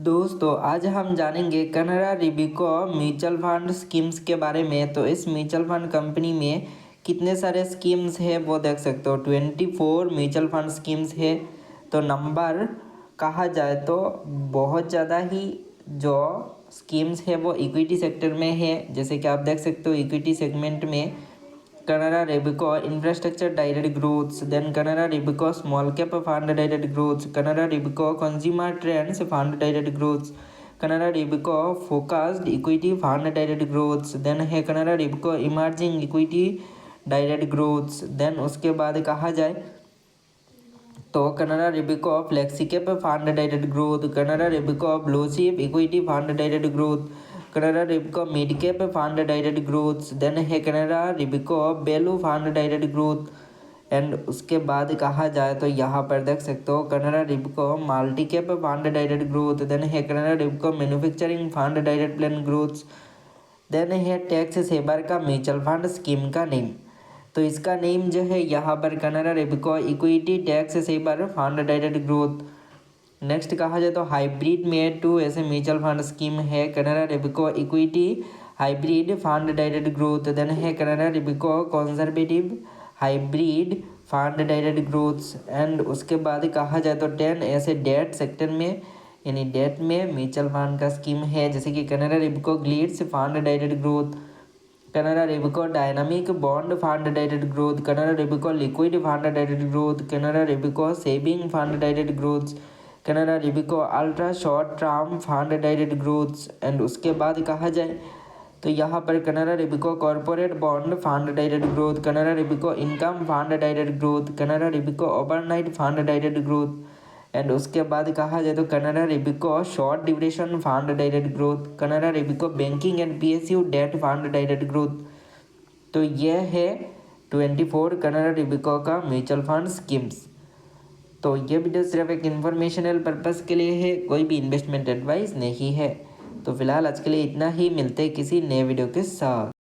दोस्तों आज हम जानेंगे कनाडा रिबिको म्यूचुअल फंड स्कीम्स के बारे में। तो इस म्यूचुअल फंड कंपनी में कितने सारे स्कीम्स है वो देख सकते हो। 24 म्यूचुअल फंड स्कीम्स है। तो नंबर कहा जाए तो बहुत ज़्यादा ही जो स्कीम्स है वो इक्विटी सेक्टर में है। जैसे कि आप देख सकते हो इक्विटी सेगमेंट में Canara Robeco infrastructure direct growths, then Canara Robeco small cap fund direct growths, Canara Robeco consumer trends fund direct growths, Canara Robeco focused equity fund direct growths, then है Canara Robeco emerging equity direct growths. Then उसके बाद कहा जाए तो Canara Robeco flexi cap fund direct growth, Canara Robeco blue chip equity fund direct growth, Canara Robeco mid cap fund direct growth, then है Canara Robeco value fund direct growth. And उसके बाद कहा जाए तो यहाँ पर देख सकते हो Canara Robeco multi cap fund direct growth, then है Canara Robeco manufacturing fund direct plan growth. Then है टैक्स सेवर का म्यूचुअल फंड स्कीम का नेम। तो इसका नेम जो है यहाँ पर Canara Robeco equity tax saver fund direct growth. Next कहा जाए तो हाइब्रिड में 2 ऐसे म्यूचुअल फंड स्कीम है Canara Robeco equity hybrid fund direct growth, then है Canara Robeco conservative hybrid fund direct growths. And उसके बाद कहा जाए तो 10 ऐसे डेट सेक्टर में यानी डेट में म्यूचुअल फंड का स्कीम है। जैसे कि Canara Robeco gilts fund direct growth, Canara Robeco dynamic bond fund direct growth, Canara Robeco liquid fund direct growth, Canara Robeco saving fund direct growth, Canara Robeco ultra short term fund direct growths. And उसके बाद कहा जाए तो यहाँ पर Canara Robeco corporate bond fund direct growth, Canara Robeco income fund direct growth, Canara Robeco overnight fund direct growth. And उसके बाद कहा जाए तो Canara Robeco short duration fund direct growth, Canara Robeco banking and PSU debt fund direct growth. तो यह है 24 Canada रिबिको का mutual fund schemes. तो ये वीडियो सिर्फ एक इन्फॉर्मेशनल पर्पस के लिए है, कोई भी इन्वेस्टमेंट एडवाइस नहीं है। तो फिलहाल आज के लिए इतना ही, मिलते हैं किसी नए वीडियो के साथ।